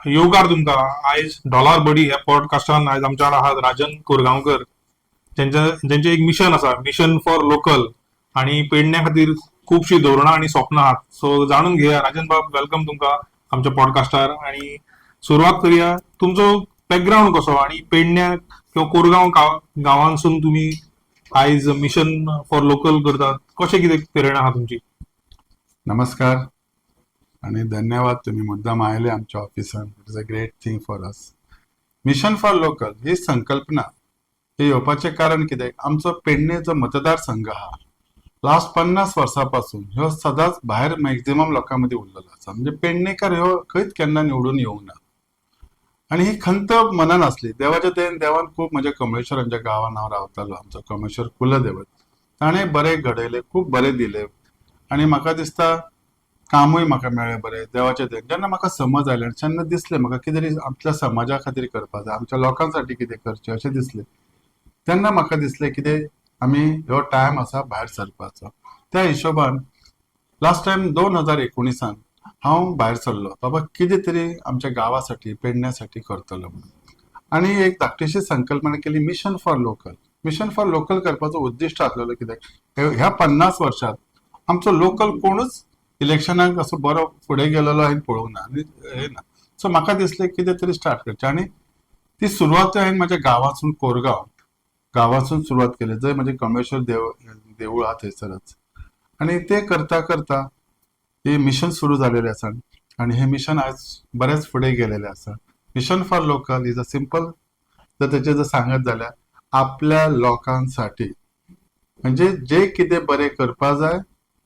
येवकार तुमकां आयज डॉलर बडी ह्या पॉडकास्टान आयज आमच्या वांगडा आहात राजन कोरगांवकर. जेंचे एक मिशन आसा, मिशन फॉर लोकल, आणि पेडण्यां खातीर खुबशीं धोरणां आणि स्वप्नां आहात. सो जाणून घेया राजन बाब, वेलकम तुमकां आमच्या पॉडकास्टार. आणि सुरवात करूया, तुमचो बॅकग्राऊंड कसो आणि पेडण्यां किंवा कोरगांव गांवांसून तुम्ही आयज मिशन फॉर लोकल करतात, कशें कितें प्रेरणा आहा तुमची? नमस्कार आणि धन्यवाद. तुम्ही मुद्दाम आयले आमच्या ऑफिसान. It is a great thing for us. Mission for local ही संकल्पना हे येवपाचें कारण कितें, आमचो पेडणे जो मतदारसंघ हा लास्ट 50 वर्सांपासून ह्यो सदांच भायर मॅक्झिमम लोकां मदीं उरलेलो आसा. म्हणजे पेडणेकार ह्यो खंयच केन्ना निवडून येवंक ना. आणि ही खंत मनान आसली. देवाच्या दयेन देवान खूब म्हणजे कमळेश्वरांच्या गांवांत हांव रावतालो. आमचो कमळेश्वर कुलदैवत, ताणें बरें घडयलें, खूब बरें दिलें. आणि म्हाका दिसता कामूय म्हाका मेळ्ळें बरें देवाच्या दयेन. जेन्ना म्हाका समज आयलें तेन्ना दिसलें म्हाका कितें तरी आपल्या समाजा खातीर करपाक जाय, आमच्या लोकांसाठी कितें करचें अशें दिसलें. तेन्ना म्हाका दिसलें कितें आमी ह्यो टायम आसा भायर सरपाचो. त्या हिशोबान लास्ट टायम 2019 हांव भायर सरलो, बाबा कितें तरी आमच्या गांवासाठी पेडण्यासाठी करतलो म्हणून. आणि एक धाकटीशी संकल्पना केली, mission for local. Mission for local करपाचो उद्दिश्ट आसलेलो कित्याक ह्या 50 वर्षांत आमचो लोकल कोणूच इलेक्शनाक असो बरो फुडें गेलेलो हांवें पळोवंक ना आनी हे ना. सो म्हाका दिसलें कितें तरी स्टार्ट करचें. आनी ती सुरवात हांवें म्हाज्या गांवांसून, कोरगांव गांवांसून सुरवात केली, जंय म्हणजे कमळेश्वर देवूळ आहा थंयसरच. आणि ते करता करता हे मिशन सुरू जालेलें आसा. आणि हे मिशन आज बरेच फुडें गेलेलें आसा. Mission for local is a simple, जर तेचें जर सांगत जाल्यार आपल्या लोकांसाठी, म्हणजे जे कितें बरें करपा जाय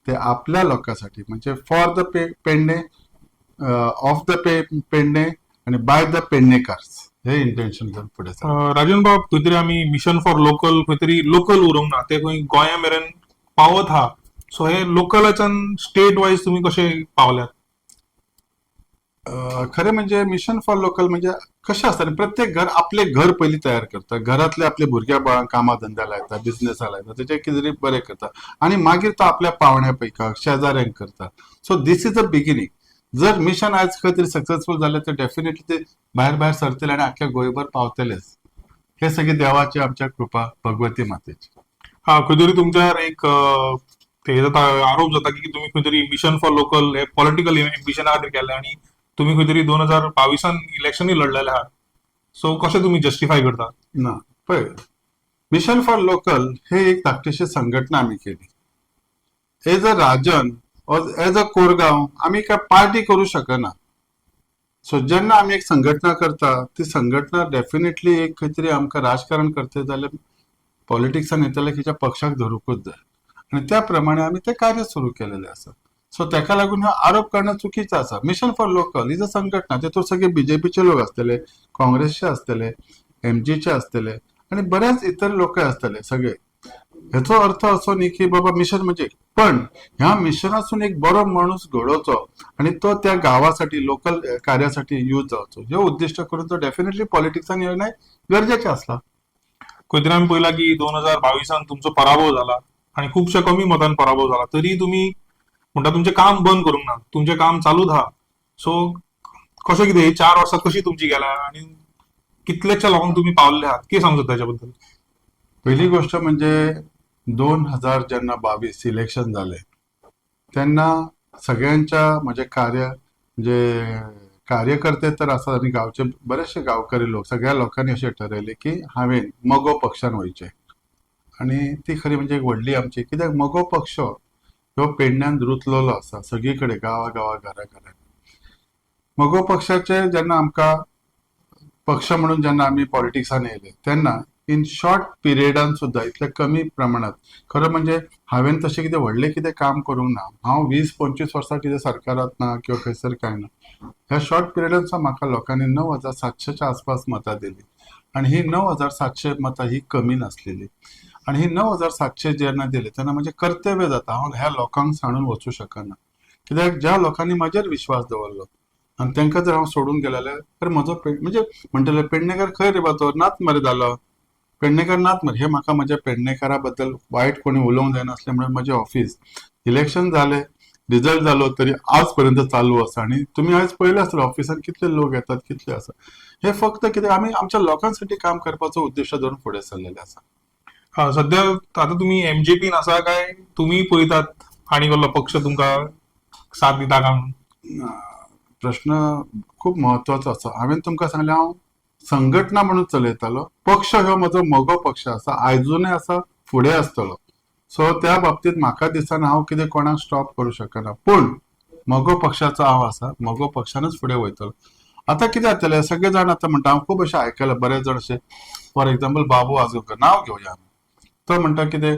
ते आपल्या लोकांसाठी, म्हणजे for the Pernem, of the Pernem आणि बाय द पेडणेकार्स, हे इंटेन्शन घेवन फुडें सरता. राजन बाब, खंय तरी आमी मिशन फॉर लोकल खंय तरी लोकल उरोंक ना, ते खंय गोंया मेरेन पावत आहा. सो हे लोकलाच्यान स्टेट वायज तुम्ही कशे पावल्यात? खरें म्हणजे मिशन फॉर लोकल म्हणजे कशें आसता, प्रत्येक घर आपले घर पयलीं तयार करता, घरातले आपले भुरग्या बाळांक कामा धंद्या लायता, बिझनेसा लायता, तेचे कितें तरी बरें करता. आणि मागीर तो आपल्या पावण्या पैकाक, शेजाऱ्यांक करता. So this is the beginning. जर मिशन आयज खंय तरी सक्सेसफूल जालें तर डेफिनेटली ते भायर भायर सरतले आणि आख्ख्या गोंयभर पावतलेच. हे सगळी देवाची आमच्या कृपा, भगवती मातेची. हा, खंय तरी तुमच्यावर एक ते जाता, आरोप जाता की तुम्ही खंय तरी मिशन फॉर लोकल हे पॉलिटिकल एम्बिशना खातीर केलें आणि तुम्ही खंय तरी 2022 इलेक्शनूय लढलेले आहात. सो कशें तुम्ही जस्टिफाय करता? ना पळय, मिशन फॉर लोकल हे एक धाकटीशी संघटना आमी केली. एज अ राजन और एज अ कोरगांव आमी काय पार्टी करू शकना. सो जेन्ना आमी एक संघटना करता, ती संघटना डेफिनेटली एक खंय तरी आमकां राजकारण करता जाल्यार पॉलिटिक्सान येतले खंयच्या पक्षाक धरूकूच जाय. आणि त्या प्रमाणे आमी ते कार्य सुरू केलेले आसा. सो तेका लागून हो आरोप करणं चुकीचं आसा. Mission for local is a संघटना. तेतूर सगळे बीजेपीचे लोक आसतले, काँग्रेसचे आसतले, एमजीचे आसतले आणि बरेच इतर लोक आसतले सगळे. ह्याचो अर्थ असो न्ही की बाबा मिशन म्हणजे, पण ह्या मिशनासून एक बरो माणूस घडोवचो आणि तो त्या गावासाठी, लोकल कार्यासाठी यूज जावचो, हे उद्दिष्ट करून तो डेफिनेटली पॉलिटिक्सान येणं गरजेचें आसला. खंय तरी आमी पळयला की 2022 तुमचो पराभव झाला आणि खूपशा कमी मतान पराभव झाला, तरी तुम्ही म्हणटा तुमचें काम बंद करूंक ना, तुमचें काम चालूच आहा. सो कशें कितें ही 4 वर्सां कशी तुमची गेल्या आणि कितलेशा लोकांक तुम्ही पावल्ले आहात, कितें सांगू शकता त्याच्याबद्दल? पहिली गोष्ट म्हणजे 2000 जेन्ना 22 इलेक्शन झाले तेन्ना सगळ्यांच्या म्हणजे म्हणजे कार्यकर्ते तर आसात आणि गावचे बरेचसे गावकरी लोक, सगळ्या लोकांनी असे ठरयले की हांवें मगो पक्षान वयचें. आणि ती खरी म्हणजे एक व्हडली आमची, कित्याक मगो पक्ष ह्यो पेडण्यान रुतलेलो आसा सगळीकडे, गांवा घरा. मगो पक्षाचे जेन्ना आमकां पक्ष म्हणून जेन्ना आमी पॉलिटिक्सान येयले तेन्ना इन शॉर्ट पिरियडान सुद्धा इतल्या कमी प्रमाणात, खरं म्हणजे हांवें तशें कितें व्हडलें कितें काम करूंक ना. हांव 20-25 वर्सां कितें सरकारांत ना किंवा खंयसर कांय ना. ह्या शॉर्ट पिरियडान सुद्दां म्हाका लोकांनी 9,700च्या आसपास मतां दिली. आणि ही 9,700 मतां ही कमी नासलेली. आणि ही 9,700 जेन्ना दिली तेन्ना म्हणजे कर्तव्य जाता, हांव ह्या लोकांक सांडून वचूं शकना. कित्याक ज्या लोकांनी म्हाजेर विश्वास दवरलो आणि तांकां जर हांव सोडून गेलो जाल्यार तर म्हजो म्हणजे म्हणटले पेडणेकार खंय रे बाबा तो नात मरे जालो, पेडणेकार नात मरे, हे म्हाका म्हज्या पेडणेकारा बद्दल वायट कोणी उलोवंक जायनासलें म्हणून म्हजें ऑफिस. इलेक्शन जालें, रिझल्ट जालो तरी आजपर्यंत चालू आसा आणि तुम्ही आज पळयलें आसतलें ऑफिसांत कितले लोक येतात कितले आसा. हे फक्त कितें आमी आमच्या लोकांसाठी काम करपाचो उद्देश धरून फुडें सरलेले आसा. सध्या आता तुम्ही एमजेपीन आसा काय तुम्ही पळयतात आनी कसलो पक्ष तुमका साथ दिता काय म्हणून? प्रश्न खूप महत्वाचो आसा. हांवें तुमकां सांगलें हांव संघटना म्हणून चलयतालो. पक्ष हो म्हजो मोगो पक्ष आसा, आयजूनय आसा, फुडें आसतलो. सो त्या बाबतीत म्हाका दिसना हांव कितें कोणाक स्टॉप करूं शकना. पूण मोगो पक्षाचो हांव आसा, मोगो पक्षानूच फुडें वयतलो. आतां कितें जातलें, सगळे जाण आतां म्हणटा, हांव खूब अशें आयकलां, बरेच जाण अशे फॉर एक्झाम्पल बाबू आजोकर नांव घेवया. तो म्हणटा कितें,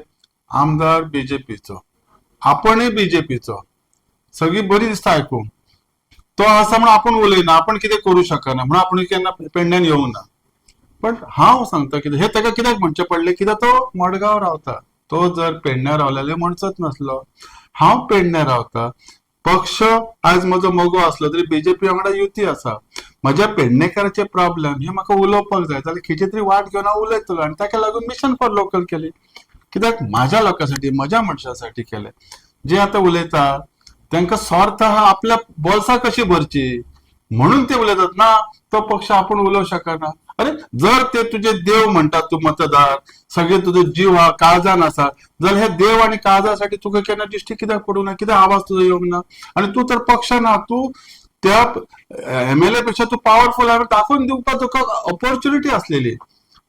आमदार बीजेपीचो, आपणय बीजेपीचो, सगळी बरी दिसता आयकूंक. तो आसा म्हणून आपण उलयना, आपण कितें करूं शकना म्हणून आपण केन्ना पेडण्यान येवंक ना. पण हांव सांगता कितें, हे ताका कित्याक म्हणचें पडलें, कित्याक तो मडगांव रावता. तो जर पेडण्यां रावलेले म्हणचोच नासलो. हांव पेडण्यां रावता. पक्ष आज म्हजो मोगो आसलो तरी बीजेपी वांगडा युती आसा. म्हज्या पेडणेकाराचे प्रॉब्लेम हे म्हाका उलोवपाक जाय जाल्यार खंयची तरी वाट घेवन हांव उलयतलो. आनी ताका लागून मिशन फॉर लोकल केली. कित्याक म्हाज्या लोकांसाठी, म्हज्या मनशासाठी केलें. जे आतां उलयता तांकां स्वार्थ हा आपल्या बोल्सां कशी भरची म्हणून ते उलयतात ना. तो पक्ष आपण उलोवंक शकना. अरे जर ते तुझे देव म्हणतात, तूं मतदार, सगळे तुजो जीव हा काळजान आसा, जाल्यार हे देव आणि काळजासाठी तुका केन्ना दिश्टी कित्याक पडूं ना, कित्याक आवाज तुजो येवंक ना. आणि तूं तर पक्ष ना, तूं त्या एमएलए पेक्षा तूं पॉवरफुल हांवें दाखोवन दिवपाक तुका ऑपॉर्च्युनिटी आसलेली.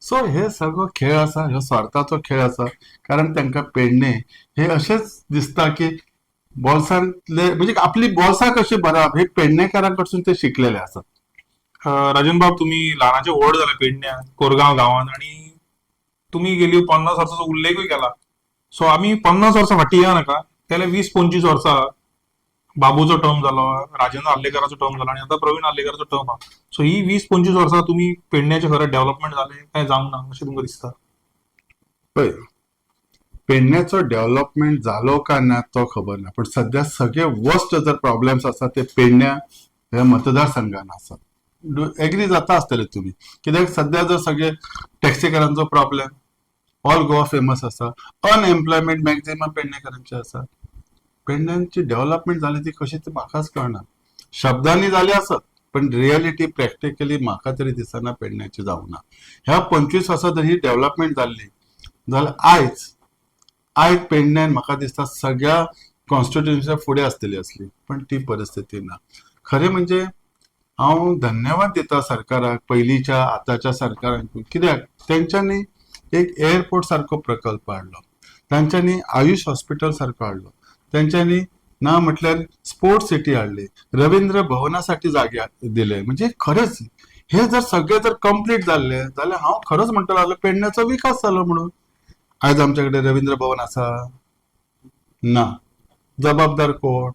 सो हे सगळो खेळ आसा, ह्यो स्वार्थाचो खेळ आसा. कारण तांकां पेडणे हे अशेंच दिसता की बोल्सांतले म्हणजे आपली बोल्सां कशी भरप हे पेडणेकारांकडसून ते शिकलेले आसात. राजन बाब, तुम्ही ल्हानाचे व्हड जाले पेडण्या कोरगांव गांवांत आणि तुम्ही गेली 50 वर्सांचो उल्लेखूय केला. सो आमी 50 वर्सां फाटीं या नाका, त्याला 20-25 वर्सां बाबूचो टर्म जालो, राजेंद्र आल्लेकराचो टर्म जालो आणि आता प्रवीण आल्लेकराचो टर्म हा. सो ही 20-25 वर्सां तुम्ही पेडण्याचे खरं डेव्हलपमेंट जाले काय जावंक ना अशें तुमकां दिसता? पळय, पेडण्याचो डेव्हलपमेंट जालो का ना तो खबर ना. पण सध्या सगळे वर्स्ट जर प्रॉब्लेम्स आसा ते पेडण्या ह्या मतदारसंघान आसात. एग्री जाता आसतले तुम्ही. कित्याक सध्या जर सगळे टॅक्सीकारांचो प्रॉब्लेम ऑल गोवा फेमस आसा. अनएम्प्लॉयमेंट मॅक्झिमम पेडणेकारांचे आसा. पेडण्यांची डेव्हलपमेंट जाली ती कशी ती म्हाकाच कळना. शब्दांनी जाली आसत पण रियालिटी प्रॅक्टिकली म्हाका तरी दिसना पेडण्याची जावंक ना. ह्या 25 वर्सां जर ही डेव्हलपमेंट जाल्ली जाल्यार आयज पेडण्यान म्हाका दिसता सगळ्या कॉन्स्टिट्युएन्सीच्या फुडें आसतली असली. पण ती परिस्थिती ना. खरें म्हणजे हांव धन्यवाद दिता सरकाराक, पयलींच्या आतांच्या सरकारांक. कित्याक तेंच्यांनी एक एअरपोर्ट सारको प्रकल्प हाडलो, तांच्यांनी आयुष हॉस्पिटल सारको हाडलो, तांच्यांनी ना म्हटल्यार स्पोर्ट्स सिटी हाडली, रवींद्र भवनासाठी जागे दिले. म्हणजे खरेंच हे जर सगळे जर कंप्लीट जाल्ले जाल्यार हांव खरोच म्हणटलो पेडण्याचो विकास जालो म्हणून. आयज आमचे कडेन रवींद्र भवन आसा ना. जबाबदार कोण?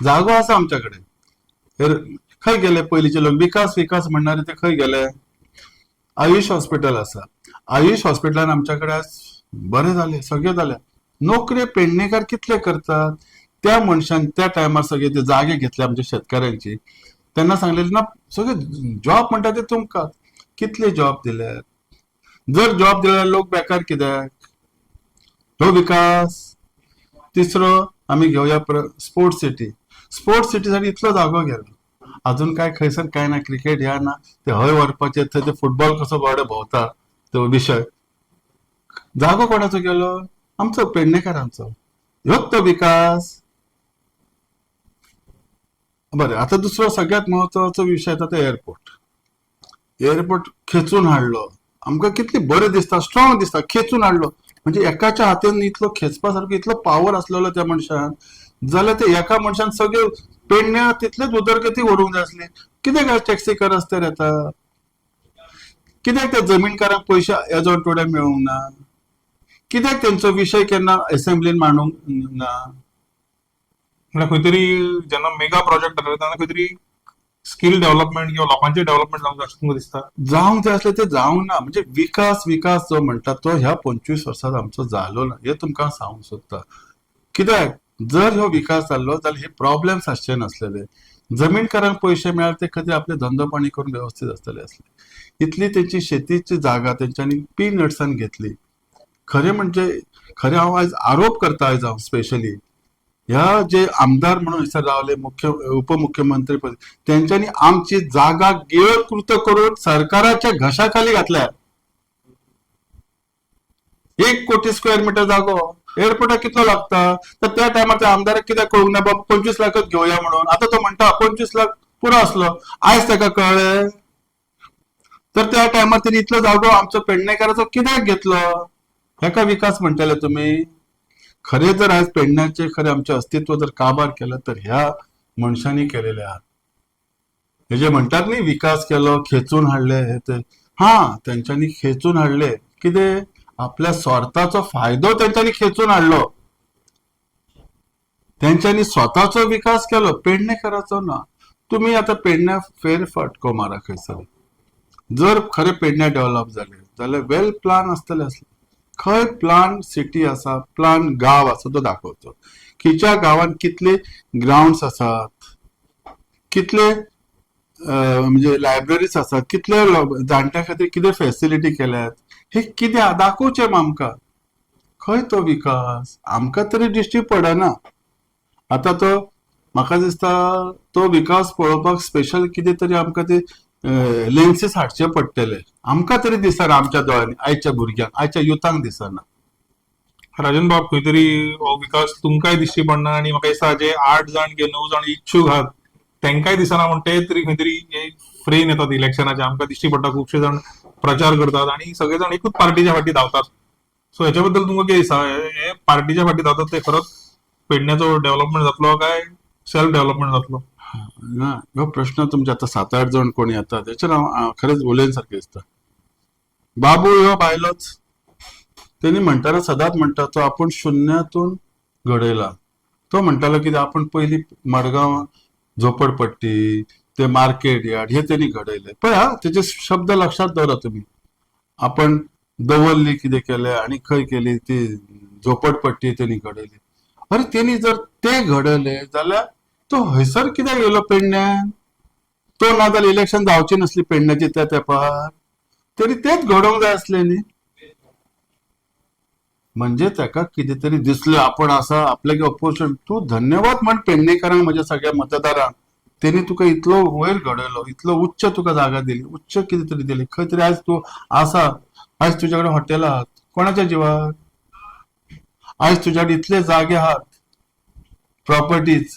जागो आसा आमच्या कडेन. खंय गेले पयलींचे लोक? विकास म्हणणारे ते खंय गेले? आयुष हॉस्पिटल आसा. आयुष हॉस्पिटलान आमच्या कडेन आज बरें जालें, सगळें जालें. नोकरी पेडणेकार कितले करतात? त्या मनशान त्या टायमार सगळे ते जागे घेतले आमच्या शेतकऱ्यांची. त्यांना सांगलेले ना सगळे जॉब म्हणटा ते तुमकां. कितले जॉब दिले? जर जॉब दिल्यार लोक बेकार कित्याक? हो विकास. तिसरो आमी घेवया स्पोर्ट्स सिटी. स्पोर्ट्स सिटीसाठी इतलो जागो गेलो. अजून काय खंयसर काय ना. क्रिकेट ह्या ना, ते हय व्हरपाचे, थंय ते फुटबॉल कसो गोडे भोंवता तो विशय. जागो कोणाचो गेलो? आमचो पेडणेकारांचो. ह्योच तो विकास. बरें, आता दुसरो सगळ्यात महत्वाचो विषय येता तो एअरपोर्ट. एअरपोर्ट खेचून हाडलो. आमकां कितली बरें दिसता, स्ट्रॉंग दिसता. खेचून हाडलो म्हणजे एकाच्या हातान इतलो खेचपा सारको इतलो पावर आसलेलो त्या मनशान, जाल्यार ते एका मनशान सगळे पेडण्या तितलेच उदरगती व्हरूंक जाय आसली. कित्याक आज टॅक्सीकार रस्त्यार येता? कित्याक त्या जमीनकारांक पयशे एजोन टुडे मेळूंक ना? कित्याक तेंचो विशय केन्ना असेंब्लीन मांडूंक ना? म्हणजे खंय तरी जेन्ना मेगा प्रोजेक्ट जाता तेन्ना खंय तरी स्किल डेव्हलपमेंट किंवा लोकांचे डेव्हलपमेंट जावंक जाय अशें तुमकां दिसता? जावंक जाय आसलें ते जावंक ना. म्हणजे विकास जो म्हणटा तो ह्या 25 वर्सांत आमचो जालो ना. हे तुमकां सांगूंक सोदता. कित्याक जर ह्यो विकास जाल्लो जाल्यार हे प्रॉब्लेम्स आसचे नासलेले. जमीनकारांक पयशे मेळ्ळे ते खातीर आपले धंदो पाणी करून व्यवस्थीत आसतले असले. इतली तेंची शेतीची जागा तेंच्यांनी पीनट्सान घेतली. खरें म्हणजे खरें हांव आयज आरोप करता, आयज हांव स्पेशली ह्या जे आमदार म्हणून विसर रावले उपमुख्यमंत्री पद त्यांच्यानी आमची जागा गिळकृत करून सरकाराच्या घशाखाली घातल्या. 1 कोटी स्क्वेअर मीटर जागो एअरपोर्टाक कितलो लागता, तर त्या टायमार त्या आमदाराक कित्याक कळूंक ना बाबा 25 लाखच घेऊया म्हणून. आता तो म्हणता 25 लाख पुरो असलो, आयज ताका कळ्ळें. तर त्या टायमार त्यांनी इतलो जागो आमचो पेडणेकाराचो कित्याक घेतलो. हेका विकास म्हणटले तुम्ही. खरे जर आज पेडण्याचे खरे आमचे अस्तित्व जर काबार केलं तर ह्या मनशांनी केलेले आहात. हे जे म्हणतात नाही विकास केलो खेचून हाडले हे ते, हा त्यांच्यानी खेचून हाडले. कितें आपल्या स्वार्थाचो फायदो त्यांच्यानी खेचून हाडलो. त्यांच्यानी स्वतःचो विकास केलो, पेडणेकराचो ना. तुम्ही आता पेडण्या फेर फटको मारा खंयसर. जर खरे पेडण्या डेव्हलप झाले जाल्यार वेल प्लान आसतले असले. खंय प्लान सिटी आसा, प्लान गाव आसा तो दाखवतो. खंयच्या गावात कितले ग्राउंड्स आसात, कितले म्हणजे लायब्ररीज आसात, कितले जाणट्या खातीर कितें फॅसिलिटी केल्यात, हे कितें दाखोवचें आमकां. खंय तो विकास आमकां तरी दिश्टी पडना. आता तो म्हाका दिसता तो विकास पळोवपाक स्पेशल कितें तरी आमकां ते लेन्सीस हाडचे पडटले. आमकां तरी दिसना आमच्या दोळ्यांनी, आयच्या भुरग्यांक, आयच्या युथांक दिसना. राजन बाब खंय तरी हो विकास तुमकांय दिश्टी पडना आणि म्हाका दिसता जे 8 जाण किंवा 9 जाण इच्छूक आहात तांकांय दिसना म्हण ते तरी खंय तरी फ्रेम येतात इलेक्शनाचे. आमकां दिश्टी पडटा खुबशे जाण प्रचार करतात आणि सगळे जाण एकूच पार्टीच्या फाटी धांवतात. सो हेच्या बद्दल तुमकां कितें दिसता, हे पार्टीच्या फाटी धांवतात ते खरोच पेडण्याचो डेव्हलपमेंट जातलो काय सेल्फ डेव्हलपमेंट जातलो. ना हो प्रश्न तुमचे आता 7-8 जण कोणी येतात त्याच्यार हांव खरेंच उलयन सारखें दिसता. बाबू ह्यो बायलोच त्यांनी म्हणटालो सदांच म्हणटा तो आपूण शुन्यातून घडयला. तो म्हणटालो कितें आपण पयलीं मडगांव झोपडपट्टी ते मार्केट यार्ड हे त्यांनी घडयले. पळय हा त्याचे शब्द लक्षात दवरा तुम्ही. आपण दवरली कितें केलें आणि खंय केली ती झोपडपट्टी त्यांनी घडयली. अरे त्यांनी जर ते घडयले जाल्यार तो हयसर कित्याक येयलो पेडण्यान. तो ना जाल्यार इलेक्शन जावची नसली पेडण्याची त्या तेंपार. तरी तेच घडोवंक जाय असले न्ही. म्हणजे ताका कितें तरी दिसलें आपण आसा आपल्याक ऑपोजिशन. तू धन्यवाद म्हण पेडणेकारांक, म्हज्या सगळ्या मतदारांक. त्यांनी तुका इतलो वयर घडयलो, इतलो उच्च तुका जागा दिली, उच्च कितें तरी दिली. खंय तरी आयज तू आसा, आयज तुज्या कडेन हॉटेल आहात कोणाच्या जिवाक. आयज तुज्या कडेन इतले जागे आहात, प्रॉपर्टीज.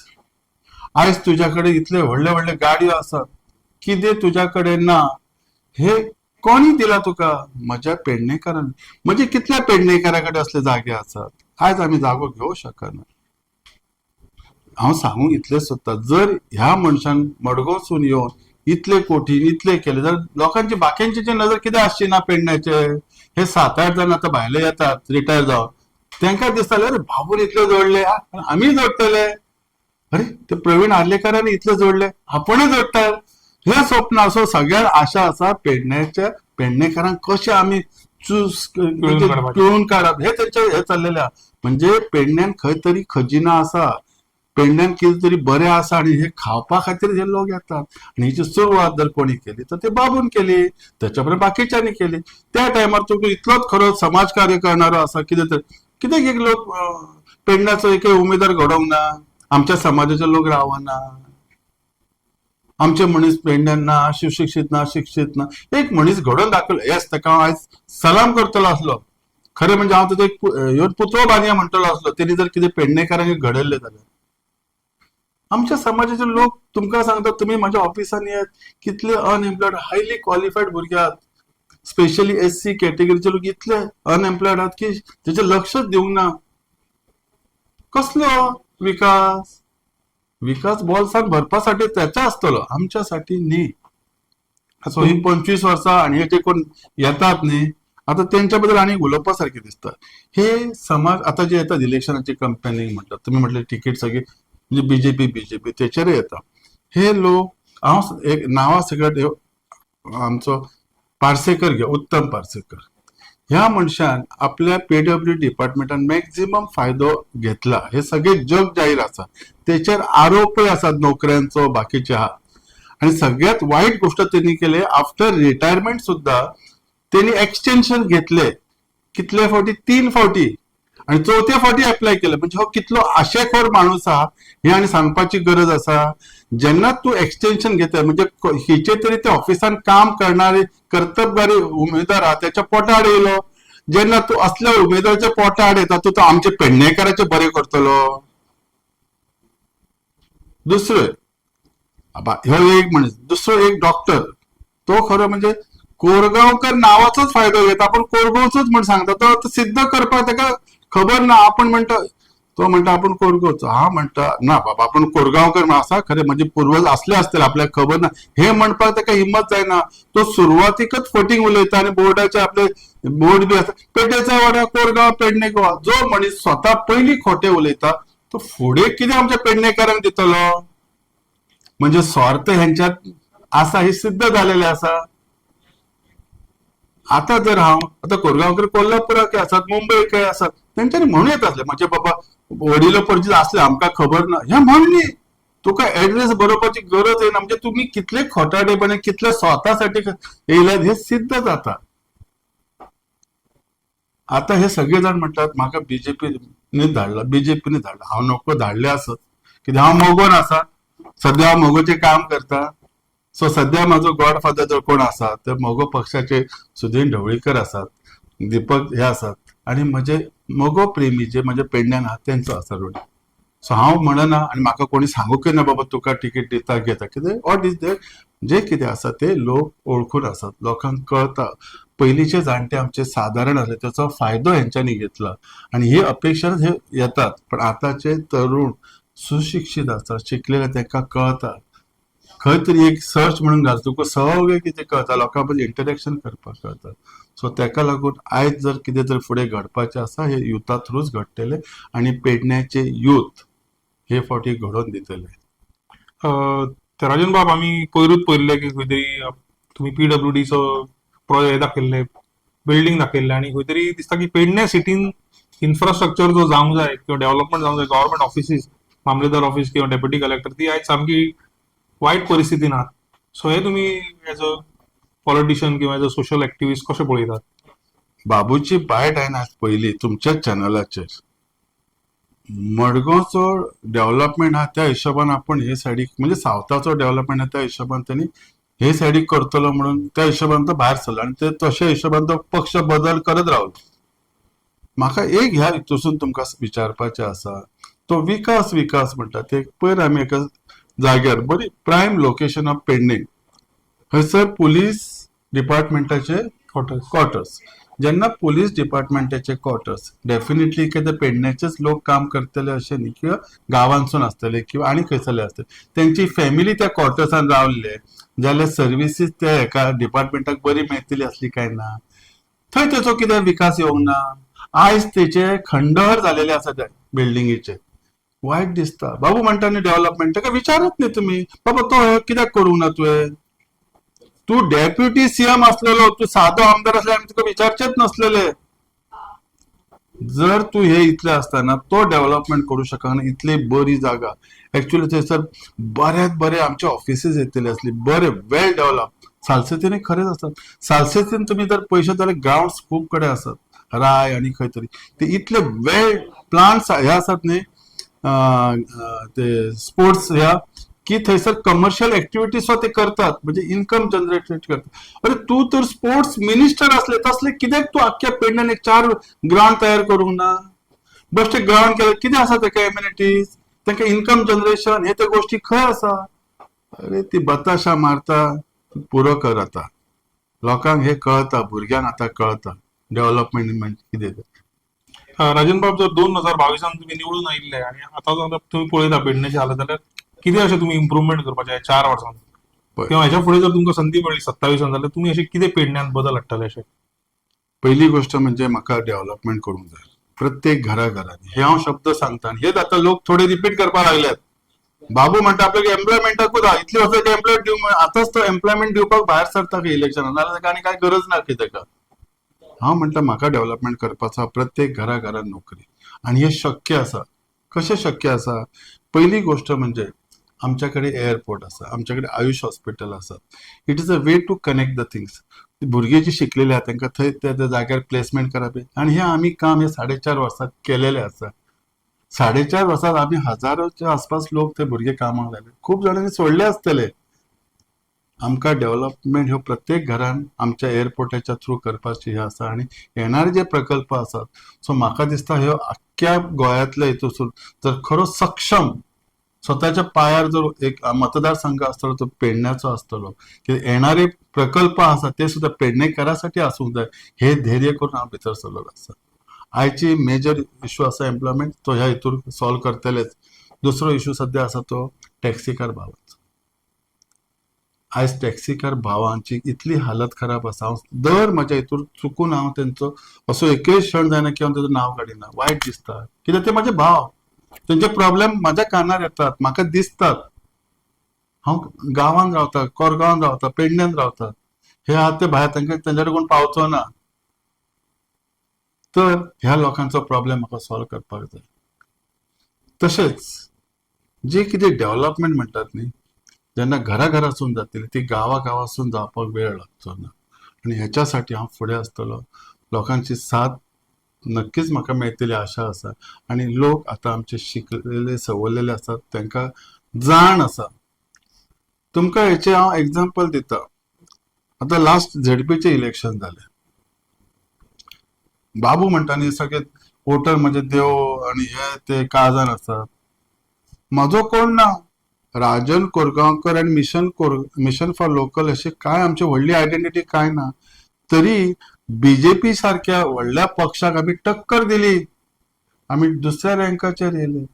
आयज तुझ्याकडे इतले व्हडले व्हडले गाडयो आसात, कितें तुझ्या कडेन ना. हे कोणी दिला तुका. म्हज्या पेडणेकारान. म्हणजे कितल्या पेडणेकारा कडेन असले जागे आसात. आयज आमी जागो घेवंक शकना. हांव सांगूंक इतलें सोदता, जर ह्या मनशान मडगांवसून येवन इतले कोटीन इतले केले जाल्यार लोकांची बाकींची नजर कितें आसची ना पेडण्याचे. हे 7-8 जण आता भायले येतात रिटायर जावन, तांकां दिसताले अरे बाबून इतले जोडले आमी जोडटले. अरे ते प्रवीण आर्लेकरांनी इतले जोडले आपणय जोडटात. हे स्वप्न असो सगळ्यात आशा आसा पेडण्याच्या पेडणेकारांक कशें आमी पिळून काडप हे त्यांचे हे चाललेले आहा. म्हणजे पेडण्यान खंय तरी खजिना आसा, पेडण्यान कितें तरी बरें आसा आणि हे खावपा खातीर हे लोक येतात. आणि हिची सुरवात जर कोणी केली तर ते बाबून केली, त्याच्या बरोबर बाकीच्यांनी केली. त्या टायमार तुका इतलोच खरो समाजकार्य करणारो आसा. कितें तर कित्याक एक लोक पेडण्याचो एक उमेदवार घडोवंक ना. आमच्या समाजाचे लोक रावना, आमचे मनीस पेडण्यान ना, सुशिक्षीत ना, शिक्षीत ना. एक मनीस घडोवन दाखयलो, येस ताका हांव आयज सलाम करतलो आसलो. खरें म्हणजे हांव ताचो एक पुतळो बांदया म्हणटलो आसलो तेणी जर कितें पेडणेकारांक घडयल्ले जाल्यार. आमच्या समाजाचे लोक तुमकां सांगतात, तुम्ही माझ्या ऑफिसान येत, कितले अनएम्प्लॉयड हायली क्वालिफाईड भुरगे आहात. स्पेशली SC कॅटेगरीचे लोक इतले अनएम्प्लॉयड आहात की त्याचे लक्षच दिवंक ना. कसलो विकास. विकास बॉल्सान भरपासाठी त्याचा असतलो, आमच्यासाठी न्ही. सो ही 25 वर्सां आणि हे जे कोण येतात न्ही आता त्यांच्या बद्दल आणि उलोवपा सारखें दिसता. हे समाज आता जे येतात इलेक्शनाची कंपेनिंग म्हणतात, तुम्ही म्हटले तिकीट सगळी म्हणजे बीजेपी त्याचेर येता. हे लोक हांव एक नांवां सगळ्यात आमचो पार्सेकर घे, उत्तम पार्सेकर. ह्या मनशान आपल्या PWD डिपार्टमेंटान मॅक्झिमम फायदो घेतला. हे सगळे जग जाहीर आसा. त्याचेर आरोपय आसात नोकऱ्यांचो बाकीचे आहात. आणि सगळ्यात वाईट गोष्ट त्यांनी केली, आफ्टर रिटायरमेंट सुद्धा त्यांनी एक्सटेन्शन घेतले. कितले फावटी 3 फावटी. आणि चौथ्या फाटी अप्लाय केलं म्हणजे हो कितलो आशेखोर माणूस हा हे आणि सांगपाची गरज असा. जेन्ना तू एक्सटेन्शन घेता म्हणजे हिचे तरी ते ऑफिसान काम करणारे कर्तबगारी उमेदवार हा त्याच्या पोटाड येयलो. जेन्ना तू असल्या उमेदवाराच्या पोटाड येता तो आमचे पेडणेकरांचे बरे करतलो. दुसरे ह्यो एक मनीस, दुसरो एक डॉक्टर, तो खरो म्हणजे कोरगांवकर नावाचाच फायदो घेता आपण कोरगांवचोच म्हण सांगता. तो सिद्ध करपाक ताका खबर ना. आपण म्हणता तो म्हणता आपण कोरगांवचो, हा म्हणता ना बाबा आपण कोरगांवकर म्हणून आसा खरे म्हणजे पूर्वज असले असतील आपल्याक खबर ना हे म्हणपाक ताका हिंमत जायना. तो सुरवातीकच फटींग उलयता आणि बोर्डाचे आपले बोर्ड बी आसा पेटेचा वाडा कोरगांव पेडणेगांव. जो मनीस स्वता पयली खोटे उलयता तो फुडें कितें आमच्या पेडणेकारांक दितलो. म्हणजे स्वार्थ ह्यांच्यात असा हे सिद्ध झालेले असा. आता जर हांव आता कोरगांवकर कोल्हापुराक आसात मुंबईक आसात तेंच्यांनी म्हणून येत असले म्हणजे बाबा वडिलो पणजे असले आमकां खबर ना हे म्हणली तुका ऍड्रेस बरोवपाची गरज येना. म्हणजे तुम्ही कितले खोटाडेपणे कितले स्वतासाठी येयल्यात हे सिद्ध जाता. आता हे सगळेजण म्हणतात म्हाका बीजेपीने धाडला हांव नको धाडले असत कित्याक हांव मोगोन आसा. सध्या हांव मोगोचे काम करता. सो सध्या माझो गॉडफादर जर कोण आसा तर मोगो पक्षाचे सुधीर ढवळीकर आसात, दीपक हे आसात आणि म्हजे मोगो प्रेमी जे म्हजे पेडण्यान आहात तेंचो आसा रोड. सो हांव म्हणना आणि म्हाका कोणी सांगूकय ना बाबा तुका तिकीट दिता घेता कितें वॉट इज देट जे कितें आसा ते लोक ओळखून आसात, लोकांक कळता. पयलींचे जाणटे आमचे सादारण आसले त्याचो फायदो हेंच्यांनी घेतला आणि ही अपेक्षा हे येतात. पण आताचे तरुण सुशिक्षित आसतात, शिकलेले तांकां कळता. खंय तरी एक सर्च म्हणून घाल तुका सगळें कितें कळटा, लोकां बरोबर इंटरॅक्शन करपाक कळटा. सो ताका लागून आयज जर कितें जर फुडें घडपाचें आसा हे युथा थ्रूच घडटले आणि पेडण्याचे युथ हे फावटी घडोवन दितले. तर राजन बाब आम्ही पयरूच पळयल्ले की खंय तरी तुम्ही PWDचो हे दाखयल्ले बिल्डिंग दाखयल्ले आणि खंय तरी दिसता की पेडण्या सिटीन इन्फ्रास्ट्रक्चर जो जावंक जाय किंवा डेव्हलपमेंट जावंक जाय गव्हर्मेंट ऑफिसीस मामलेदार ऑफिस किंवा डेप्युटी कलेक्टर ती आयज सामकी वायट परिस्थितीन आहात. सो हे तुम्ही एज अ पॉलिटिशियन किंवा एज अ सोशल ऍक्टिव्हिस्ट कशें पळयतात? बाबूची बायट हांवें आज पयली तुमच्याच चॅनलाचेर. मडगांवचो डेव्हलपमेंट हा त्या हिशोबान आपण हे सायडीक म्हणजे सावथाचो डेव्हलपमेंट हा त्या हिशोबान त्यांनी हे सायडीक करतलो म्हणून त्या हिशोबान तो भायर सरलो आणि ते तशा हिशोबान तो पक्ष बदल करत रावलो. म्हाका एक ह्या हितूसून तुमकां विचारपाचें आसा तो विकास म्हणटा ते पयर आमी एका जाग्यार बरी प्रायम लोकेशन ऑफ पेडणे हयसर पुलीस डिपार्टमेंटाचे क्वार्टर्स. जेन्ना पुलीस डिपार्टमेंटाचे क्वार्टर्स डेफिनेटली कितें पेडण्याचेच लोक काम करतले अशें न्ही किंवा गांवांसून आसतले किंवा आनी खंयसरले आसतले तेंची फॅमिली त्या क्वार्टर्सान रावल्ले जाल्यार सर्विसीस त्या एका डिपार्टमेंटाक बरी मेळटली असली काय ना. थंय तेचो कितें विकास येवंक ना. आयज तेचे खंडहर जालेले आसा त्या बिल्डिंगेचे. वायट दिसता. बाबू म्हणटा न्ही डेव्हलपमेंट ताका विचारत न्ही तुमी बाबा तो कित्याक करूंक ना तुवें. तू डेप्युटी सीएम असलेलो तू साधो आमदार असले आम्ही तुका विचारचेच नसलेले. जर तू हे इतले असताना तो डेव्हलपमेंट करू शकना इतली बरी जागा ऍक्च्युअली थंयसर बऱ्यात बरे आमचे ऑफिसीस येतले असले बरे वेल डेव्हलप. सालसेतीन खरेच असतात. सालसेतीन तुम्ही जर पयशे जाल्यार ग्राउंड्स खूब कडेन आसात राय आणि खंय तरी ते इतले वेल प्लांट्स हे आसात न्ही ते स्पोर्ट्स ह्या की थंयसर कमर्शियल ऍक्टिव्हिटीज ते करतात म्हणजे इन्कम जनरेट करतात. अरे तू तर स्पोर्ट्स मिनिस्टर असले तसले कित्याक तू अख्ख्या पेडण्यान एक 4 ग्राउंड तयार करूंक ना. बेश्टे ग्राउंड केले कितें आसा ताका एम्युनिटीज तांकां इन्कम जनरेशन हे त्या गोष्टी खंय आसा. अरे ती बताशा मारता पुरो कर. आता लोकांक हे कळता भुरग्यांक आता कळता डेव्हलपमेंट म्हणजे कितें ते. राजन बाब जर 2022 तुम्ही निवडून आयिल्ले आणि आता जर तुम्ही पळयता पेडण्याची हालत जाल्यार कितें अशें तुम्ही इम्प्रुवमेंट करपाचे 4 वर्सांत किंवा हेच्या फुडें जर तुमकां संदी मेळ्ळी 27 जाल्यार तुम्ही अशें कितें पेडण्यान बदल हाडटले अशें? पहिली गोष्ट म्हणजे म्हाका डेव्हलपमेंट करूंक जाय प्रत्येक घराघरांनी हे हांव शब्द सांगता आणि हेच आता लोक थोडे रिपीट करपाक लागल्यात. बाबू म्हणटा आपल्याला एम्प्लॉयमेंटाकूच इतली वर्सां एम्प्लॉय दिवंक आतांच तो एम्प्लॉयमेंट दिवपाक भायर सरता इलेक्शनाक नाजाल्यार ताका आनी काय गरज ना की ताका. हांव म्हणटा म्हाका डेव्हलपमेंट करपाचो प्रत्येक घराघरात नोकरी आणि हे शक्य आसा. कशें शक्य आसा? पहिली गोष्ट म्हणजे आमच्याकडे एअरपोर्ट आसा, आमच्याकडे आयुष हॉस्पिटल आसा. It is a way to connect the things. भुरगीं जी शिकलेली आहात तांकां थंय त्या त्या जाग्यार प्लेसमेंट करप आनी हे आमी काम हे 4.5 वर्सांत केलेले आसा. 4.5 वर्सांत आमी हजारोच्या आसपास लोक ते भुरगे कामाक लायले. खूब जाणांनी सोडले आसतले. आमकां डेव्हलपमेंट ह्यो प्रत्येक घरान आमच्या एअरपोर्टाच्या थ्रू करपाची हे आसा आनी येणारे जे प्रकल्प आसात सो म्हाका दिसता ह्यो आख्ख्या गोंयांतल्या हितूसून जर खरो सक्षम स्वतःच्या पायार जर एक मतदारसंघ असतलो तो पेडण्याचो असतलो की येणारे प्रकल्प आसा ते सुद्धा पेडणेकरांसाठी आसूंक जाय हे ध्येय करून हांव भितर सरलेलो आसा. आयची मेजर इश्यू आसा एम्प्लॉयमेंट तो ह्या हितून सॉल्व करतलेच. दुसरो इश्यू सध्या आसा तो टॅक्सीकार भावांचो. आयज टॅक्सीकार भावांची इतली हालत खराब आसा हांव दर म्हज्या हितून चुकून हांव तेंचो असो एकय क्षण जायना की हांव तेजो नांव काडिना. वायट दिसता कित्याक ते म्हजे भाव. तेंचे प्रॉब्लेम म्हाज्या कानार येतात म्हाका दिसतात. हांव गांवांत रावता, कोरगांवांत रावता, पेडण्यान रावता. हे आहात ते भायर तांकां तेंच्या कडेन कोण पावचो ना. तर ह्या लोकांचो प्रॉब्लेम म्हाका सॉल्व करपाक जाय. तशेंच जे कितें डेव्हलपमेंट म्हणटात न्ही जेन्ना घराघरासून जातली ती गांवागांवासून जावपाक वेळ लागचो ना. आनी हेच्यासाठी हांव फुडें आसतलो. लोकांची साथ नक्कीच म्हाका मेळटली आशा आसा. आनी लोक आतां आमचे शिकलेले सवरलेले आसात तांकां जाण आसा. तुमकां हेचे हांव एग्जांपल दिता. आतां लास्ट झेडपीचे इलेक्शन जालें. बाबू म्हणटा न्ही सगळे वोटर म्हणजे देव आनी हे ते काळजान आसात. म्हजो कोण ना. राजन कोरगांवकर आनी मिशन फॉर लोकल अशी काय आमची व्हडली आयडेंटिटी काय ना. तरी बीजेपी सारख्या व्हडल्या पक्षाक आमी टक्कर दिली. आमी दुसऱ्या रँकाचेर येयले.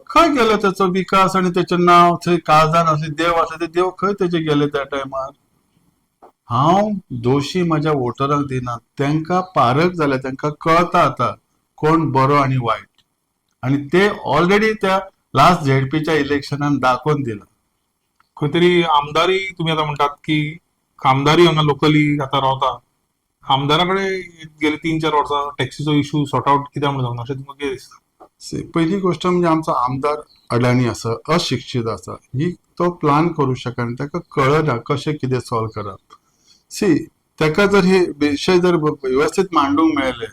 खंय गेलो त्याचो विकास आनी तेचें नांव थंय काळजान असले देव आसले ते देव खंय तेचे गेले त्या टायमार. हांव दोशी म्हज्या वोटरांक दिना. तांकां पारख जाल्या तांकां कळटा आतां कोण बरो आनी वायट. आनी ते ऑलरेडी त्या लास्ट झेडपीच्या इलेक्शनान दाखोवन दिला. खंय तरी आमदारी तुम्ही आता म्हणटात की आमदारी हांगा लोकली आता रावता. आमदारा कडेन गेले 3-4 वर्सां टॅक्सीचो इश्यू सॉर्ट आउट कित्याक म्हणून जावना अशें तुमकां कितें दिसता? पहिली गोष्ट म्हणजे आमचो आमदार अडाणी आसा, अशिक्षीत आसा. ही तो प्लान करू शकना. ताका कळना कशें कितें सॉल्व करप. ताका जर हे विशय जर व्यवस्थित मांडूंक मेळले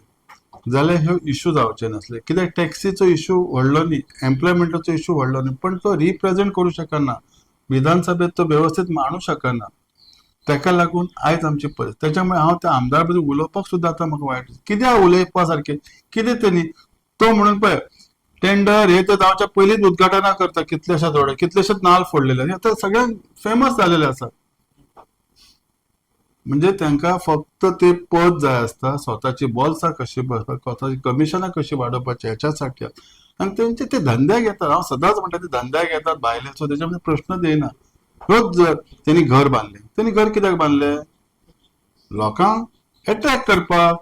जाल्यार ह्यो इश्यू जावचे नासले. कित्याक टॅक्सीचो इश्यू व्हडलो न्ही, एम्प्लॉयमेंटाचो इश्यू व्हडलो न्ही, पण तो रिप्रेझेंट करू शकना. विधानसभेत तो व्यवस्थित मांडू शकना. ताका लागून आयज आमची परिस्थिती. त्याच्यामुळे हांव त्या आमदार बद्दल उलोवपाक सुद्दां आतां म्हाका वायट कित्याक उलयपा सारकें कितें तेणी तो म्हणून पळय टेंडर हे ते जावच्या पयलींच उद्घाटनां करता कितलेशेच रोडे कितलेशेच नाल फोडलेले आनी आतां सगळ्यांक फेमस जालेले आसा. म्हणजे तांकां फक्त ते पद जाय आसता स्वताची बॉल्सां कशी भरपाक स्वताची कमिशनां कशी वाडोवपाची हेच्यासाठी आनी तेंचे ते धंद्याक येतात. हांव सदांच म्हणटा ते धंद्याक येतात भायले सो तेच्या प्रश्न देयना. रोज जर तेणी घर बांदलें तेणी घर कित्याक बांदलें? लोकांक अट्रॅक्ट करपाक.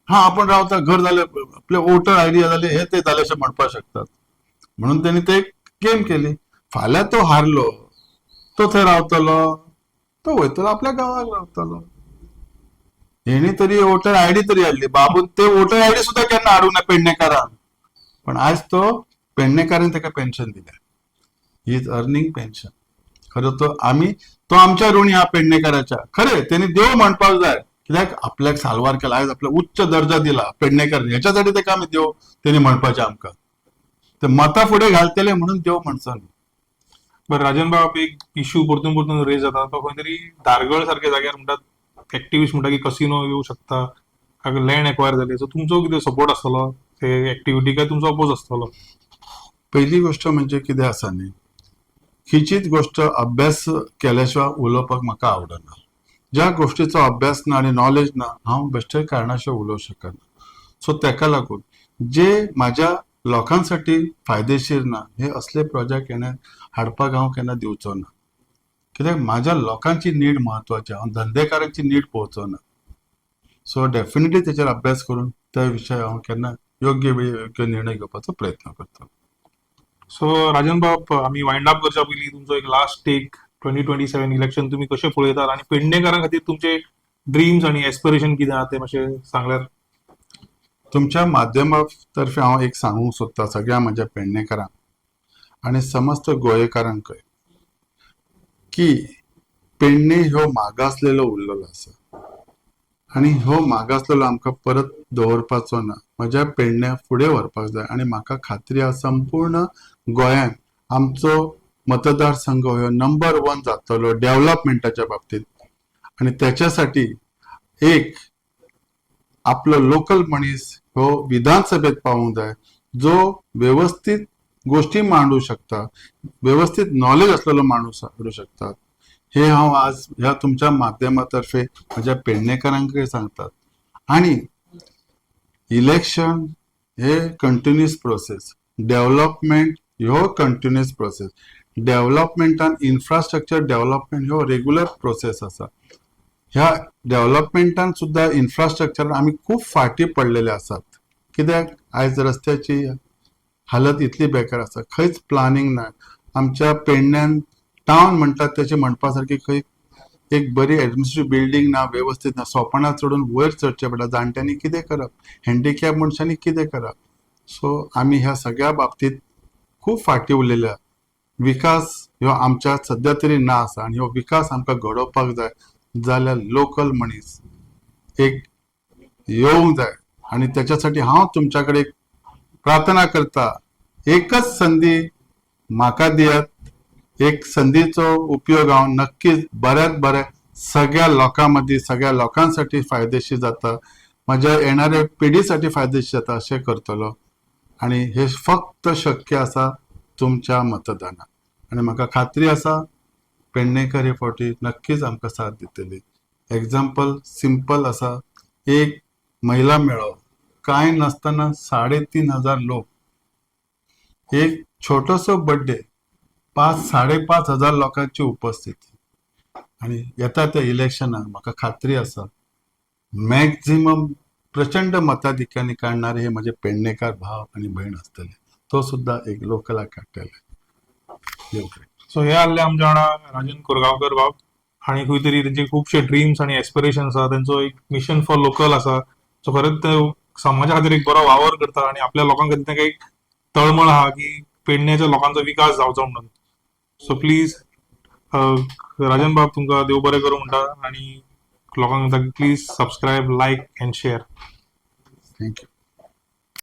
हा आपण रावता घर जाले आपले वोटर आयडी जाले हे ते जाले अशें म्हणपाक शकतात. म्हणून तेणी ते गेम केली. फाल्यां तो हारलो तो थंय रावतलो तो वयतलो आपल्या गांवाक रावतलो. हेणी तरी वोटर आयडी तरी हाडली. बाबून ते वोटर आयडी सुद्धा केन्ना हाडूंक ना पेडणेकारांक. पण आज तो पेडणेकारान ताका पेन्शन दिल्या. He is earning pension. खरो तो आमच्या ऋणी हा पेडणेकाराच्या. खरे त्यांनी देव म्हणपाक जाय कित्याक आपल्याक साल्वार केला आयज आपल्याक उच्च दर्जा दिला पेडणेकार ह्याच्यासाठी ताका आमी देव तेणी म्हणपाचें आमकां. ते मतां फुडें घालतले म्हणून देव म्हणचो न्ही. बरं राजन बाब एक इश्यू परतून परतून रेज जाता तो खंय तरी धारगळ सारख्या जाग्यार म्हणटात एक्टिव्हिस्ट म्हणटा की कसिनो येऊ शकता लँड एक्वायर जाली. सो तुमचो कितें सपोर्ट आसतलो ते एक्टिव्हिटी काय तुमचो अपोज आसतलो? पहिली गोष्ट म्हणजे कितें आसा न्ही खिचीच गोष्ट अभ्यास केल्या शिवाय उलोवपाक म्हाका आवडना. ज्या गोष्टीचो अभ्यास ना आनी नॉलेज ना हांव बेश्टे कारणाशिवाय उलोवंक शकना. सो ताका लागून जे म्हाज्या लोकांसाठी फायदेशीर ना हे असले प्रोजेक्ट हाडपाक हांव केन्ना दिवचो ना. कित्याक म्हाज्या लोकांची नीड म्हत्वाची. हांव धंदेकारांची नीड पळोवचो ना. सो डेफिनेटली तेचेर अभ्यास करून त्या विशय हांव केन्ना योग्य वेळी योग्य निर्णय घेवपाचो प्रयत्न करता. सो राजन बाब आम्ही वाइंड अप करच्या पयलीं तुमचो एक लास्ट टेक 2027 इलेक्शन तुम्ही कशें पळयतात आनी पेडणेकारां खातीर तुमचे ड्रीम्स आनी एस्पिरेशन कितें आहा ते मातशें सांगल्यार. तुमच्या माध्यमातर्फे हांव एक सांगूंक सोदता सगळ्या म्हज्या पेडणेकारांक आनी समस्त गोंयकारांकय की पेडणे ह्यो मागासलेलो उरलेलो आसा. आणि हो मागासलेलो आमकां परत दवरपाचो ना. म्हज्या पेडण्या फुडें व्हरपाक जाय आनी म्हाका खात्री आसा संपूर्ण गोंयांत आमचो मतदारसंघ हो नंबर 1 जातलो डेव्हलपमेंटाच्या बाबतीत. आणि त्याच्यासाठी एक आपलो लोकल मनीस हो विधानसभेत पावूंक जाय, जो व्यवस्थित गोष्टी मांडू शकता, व्यवस्थित नॉलेज असलेलो माणूस करू शकता. हे हांव आज ह्या तुमच्या माध्यमातर्फे म्हज्या पेडणेकरांक सांगतात. आणि इलेक्शन हे कंटिन्युअस प्रोसेस, डेव्हलपमेंट ह्यो कंटिन्युअस प्रोसेस. डेव्हलपमेंटान इन्फ्रास्ट्रक्चर डेव्हलपमेंट ह्यो रेग्युलर प्रोसेस आसा. ह्या डेव्हलपमेंटान सुद्धा इन्फ्रास्ट्रक्चर आमी खूप फाटी पडलेले आसात. कित्याक आयज रस्त्याची हालत इतली बेकार आसा, खंयच प्लानिंग ना. आमच्या पेडण्यान टावन म्हणटात त्याची म्हणपा सारकी खंय एक बरी एडमिनिस्ट्रेटिव्ह बिल्डिंग ना, व्यवस्थित ना. सोपणां चडून वयर चडचें पडटा. जाणट्यांनी कितें करप, हँडिकॅप मनशांनी कितें करप. सो आमी ह्या सगळ्या बाबतीत खूप फाटी उरलेल्या. विकास ह्यो आमच्या सध्या तरी ना आसा आनी ह्यो विकास आमकां घडोवपाक जाय जाल्यार लोकल मनीस एक येवंक जाय. आणि त्याच्यासाठी हांव तुमच्या कडेन प्रार्थना करता, एकच संधी म्हाका दियात. एक संधीचो उपयोग हांव नक्कीच बऱ्यात बऱ्या सगळ्या लोकां मदीं, सगळ्या लोकांसाठी फायदेशीर जाता, म्हज्या येणाऱ्या पिढीसाठी फायदेशीर जाता अशें करतलो. आणि हे फक्त शक्य आसा तुमच्या मतदानान. आणि म्हाका खात्री आसा पेडणेकर हे फावटी नक्कीच आमकां साथ दितली. एग्जाम्पल सिंपल आसा, एक महिला मेळो, कांय नासतना 3,500 लोक, एक छोटोसो बर्थडे, 5,500 लोकांची उपस्थिती. आणि येता त्या इलेक्शनाक म्हाका खात्री आसा मॅक्झिमम प्रचंड मताधिक्याने काढणारे हे माझे पेडणेकर भाव आणि बहीण असतले. तो सुद्धा एक लोकलाक काडटले. देव करूं. सो हे आसले आमचे वांगडा राजन कोरगांवकर बाब. आणि खंय तरी तेंचे खुबशे ड्रीम्स आणि एस्पिरेशन्स आसा. तेंचो एक मिशन फॉर लोकल आसा. सो खरेंच ते समाजा खातीर एक बरो वावर करता आणि आपल्या लोकां खातीर तांकां एक तळमळ आहा की पेडण्याच्या लोकांचो विकास जावचो म्हणून. सो प्लीज राजन बाब तुमकां देव बरें करूं म्हणटा आणि लोकांक please subscribe, like and share. Thank you.